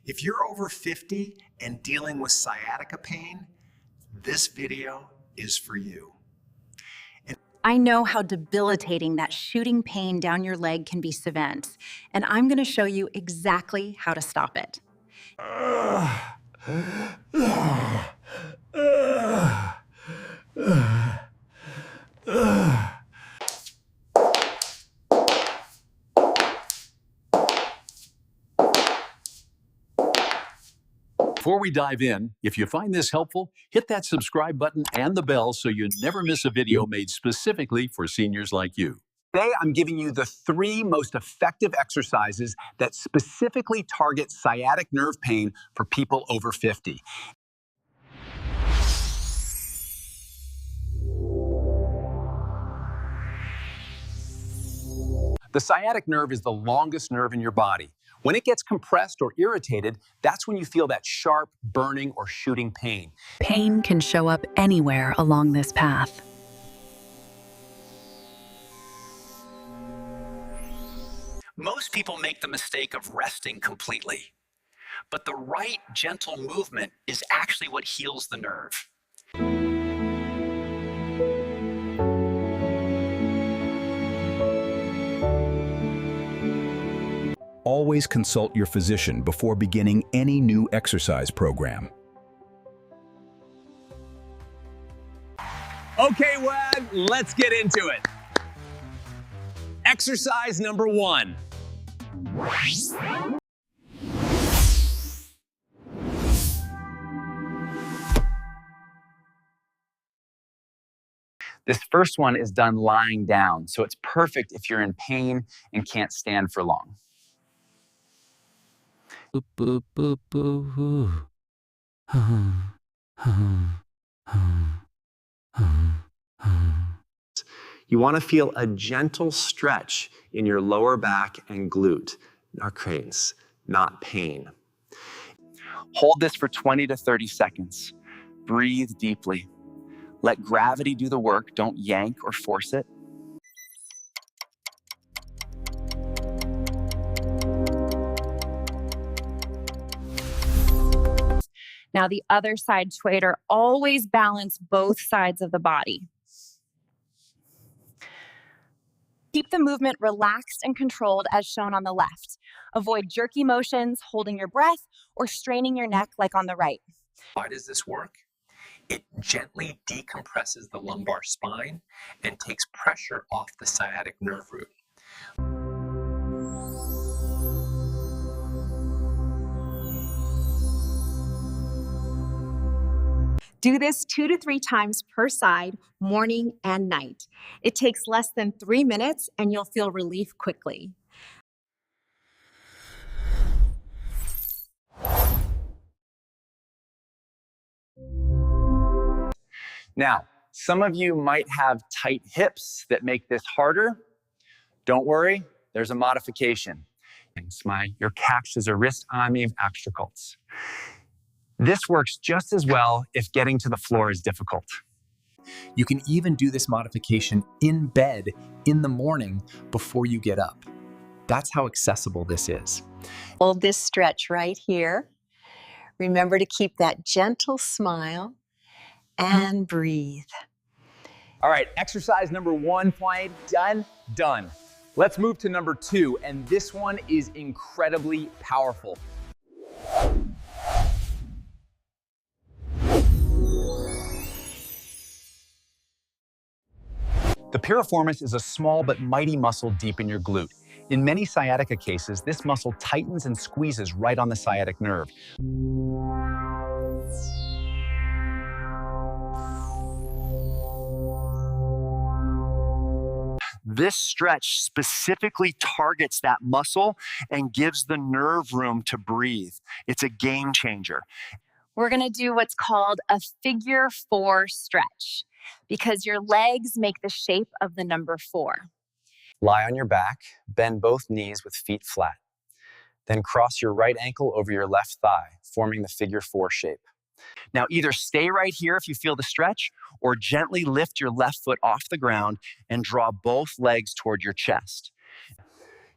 If you're over 50 and dealing with sciatica pain, this video is for you. I know how debilitating that shooting pain down your leg can be, Savant, and I'm going to show you exactly how to stop it. Before we dive in, if you find this helpful, hit that subscribe button and the bell so you never miss a video made specifically for seniors like you. Today, I'm giving you the 3 most effective exercises that specifically target sciatic nerve pain for people over 50. The sciatic nerve is the longest nerve in your body. When it gets compressed or irritated, that's when you feel that sharp, burning, or shooting pain. Pain can show up anywhere along this path. Most people make the mistake of resting completely, but the right gentle movement is actually what heals the nerve. Always consult your physician before beginning any new exercise program. Okay, Wad, let's get into it. Exercise number 1. This first one is done lying down, so it's perfect if you're in pain and can't stand for long. You want to feel a gentle stretch in your lower back and glute, not cranes, not pain. Hold this for 20 to 30 seconds. Breathe deeply. Let gravity do the work. Don't yank or force it. Now the other side, Schwader, always balance both sides of the body. Keep the movement relaxed and controlled as shown on the left. Avoid jerky motions, holding your breath, or straining your neck like on the right. Why does this work? It gently decompresses the lumbar spine and takes pressure off the sciatic nerve root. Do this 2 to 3 times per side, morning and night. It takes less than 3 minutes and you'll feel relief quickly. Now, some of you might have tight hips that make this harder. Don't worry, there's a modification. Your catches a wrist arm abstracals. This works just as well if getting to the floor is difficult. You can even do this modification in bed in the morning before you get up. That's how accessible this is. Hold this stretch right here. Remember to keep that gentle smile and breathe. All right, exercise number 1 point done. Let's move to number 2, and this one is incredibly powerful. The piriformis is a small but mighty muscle deep in your glute. In many sciatica cases, this muscle tightens and squeezes right on the sciatic nerve. This stretch specifically targets that muscle and gives the nerve room to breathe. It's a game changer. We're going to do what's called a figure 4 stretch because your legs make the shape of the number 4. Lie on your back, bend both knees with feet flat. Then cross your right ankle over your left thigh, forming the figure 4 shape. Now either stay right here if you feel the stretch, or gently lift your left foot off the ground and draw both legs toward your chest.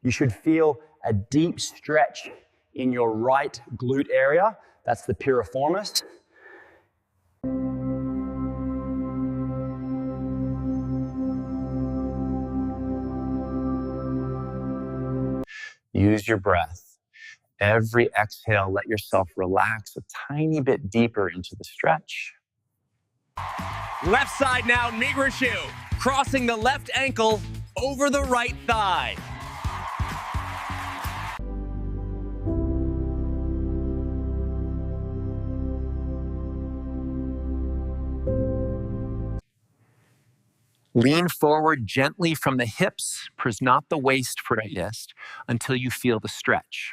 You should feel a deep stretch in your right glute area. That's the piriformis. Use your breath. Every exhale, let yourself relax a tiny bit deeper into the stretch. Left side now, Migrashu, crossing the left ankle over the right thigh. Lean forward gently from the hips, not the waist for a wrist, until you feel the stretch.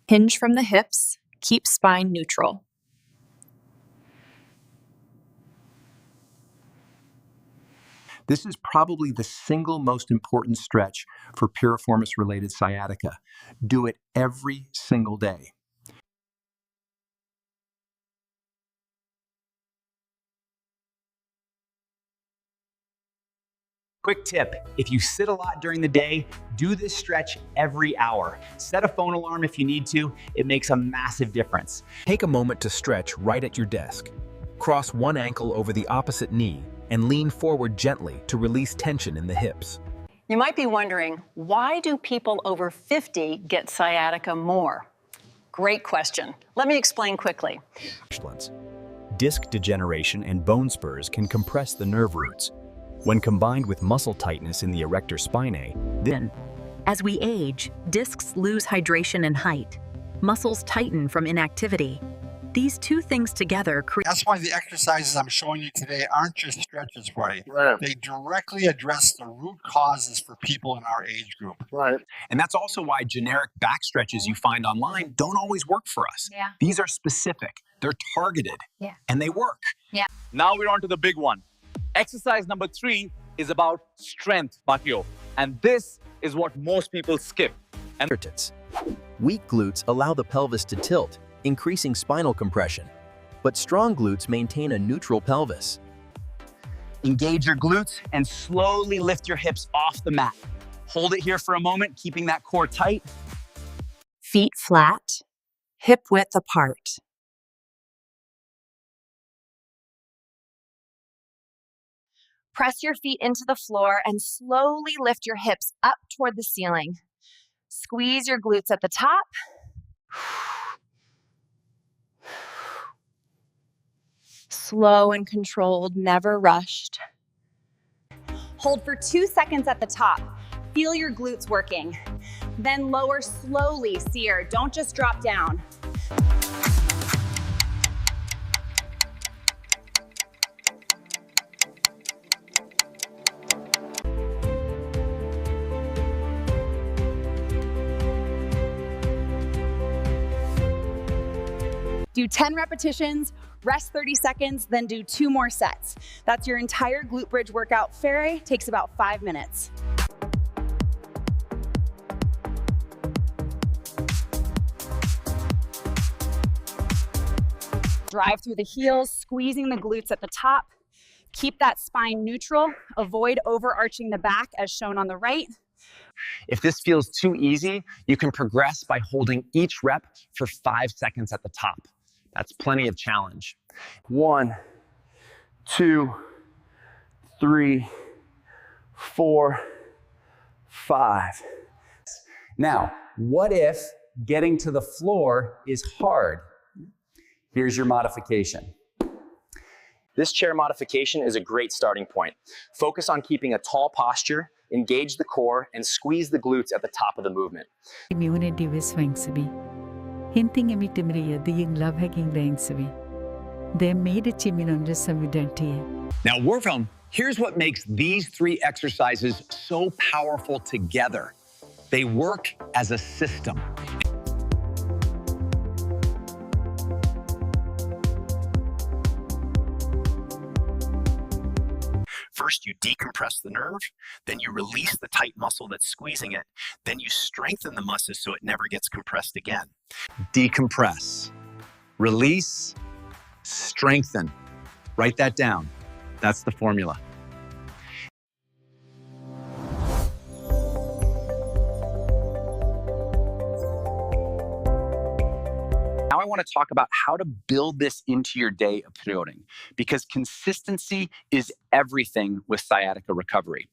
Hinge from the hips. Keep spine neutral. This is probably the single most important stretch for piriformis-related sciatica. Do it every single day. Quick tip, if you sit a lot during the day, do this stretch every hour. Set a phone alarm if you need to. It makes a massive difference. Take a moment to stretch right at your desk. Cross one ankle over the opposite knee and lean forward gently to release tension in the hips. You might be wondering, why do people over 50 get sciatica more? Great question. Let me explain quickly. Disc degeneration and bone spurs can compress the nerve roots. When combined with muscle tightness in the erector spinae, as we age, discs lose hydration and height. Muscles tighten from inactivity. These two things together create... That's why the exercises I'm showing you today aren't just stretches for you. Right. They directly address the root causes for people in our age group. Right. And that's also why generic back stretches you find online don't always work for us. Yeah. These are specific, they're targeted, and they work. Yeah. Now we're on to the big one. Exercise number 3 is about strength, Mateo. And this is what most people skip. Weak glutes allow the pelvis to tilt, increasing spinal compression. But strong glutes maintain a neutral pelvis. Engage your glutes and slowly lift your hips off the mat. Hold it here for a moment, keeping that core tight. Feet flat. Hip width apart. Press your feet into the floor and slowly lift your hips up toward the ceiling. Squeeze your glutes at the top. Slow and controlled, never rushed. Hold for 2 seconds at the top. Feel your glutes working. Then lower slowly, Sear. Don't just drop down. Do 10 repetitions, rest 30 seconds, then do 2 more sets. That's your entire glute bridge workout. Ferry takes about 5 minutes. Drive through the heels, squeezing the glutes at the top. Keep that spine neutral. Avoid overarching the back as shown on the right. If this feels too easy, you can progress by holding each rep for 5 seconds at the top. That's plenty of challenge. 1, 2, 3, 4, 5. Now, what if getting to the floor is hard? Here's your modification. This chair modification is a great starting point. Focus on keeping a tall posture, engage the core, and squeeze the glutes at the top of the movement. Now, Warfilm, here's what makes these 3 exercises so powerful together. They work as a system. First, you decompress the nerve, then you release the tight muscle that's squeezing it, then you strengthen the muscle so it never gets compressed again. Decompress, release, strengthen. Write that down. That's the formula. Now I want to talk about how to build this into your day of promoting, because consistency is everything with sciatica recovery.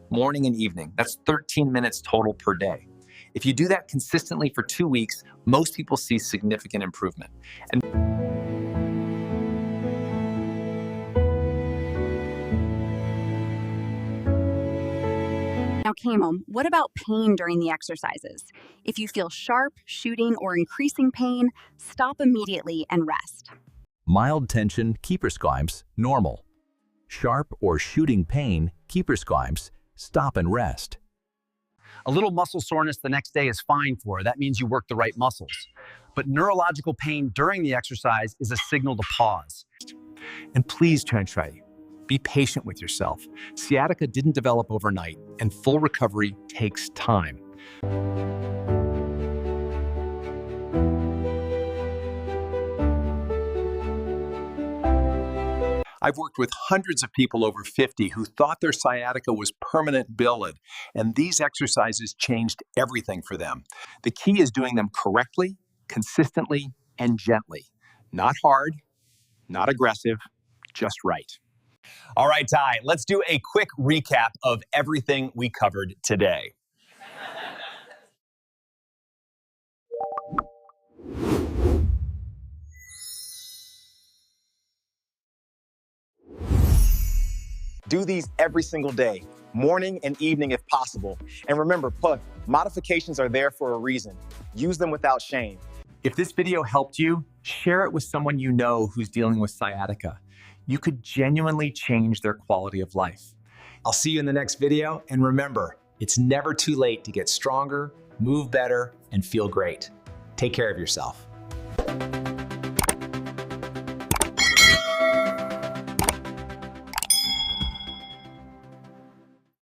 Morning and evening, that's 13 minutes total per day. If you do that consistently for 2 weeks, most people see significant improvement. And Now, Kamo, what about pain during the exercises? If you feel sharp, shooting, or increasing pain, stop immediately and rest. Mild tension, keepersclimps, normal. Sharp or shooting pain, keepersclimps, stop and rest. A little muscle soreness the next day is fine for. That means you work the right muscles. But neurological pain during the exercise is a signal to pause. And please, Trenchray, be patient with yourself. Sciatica didn't develop overnight, and full recovery takes time. I've worked with hundreds of people over 50 who thought their sciatica was permanent billet, and these exercises changed everything for them. The key is doing them correctly, consistently, and gently. Not hard, not aggressive, just right. All right, Ty, let's do a quick recap of everything we covered today. do these every single day, morning and evening if possible. And remember, modifications are there for a reason. Use them without shame. If this video helped you, share it with someone you know who's dealing with sciatica. You could genuinely change their quality of life. I'll see you in the next video, and remember, it's never too late to get stronger, move better, and feel great. Take care of yourself.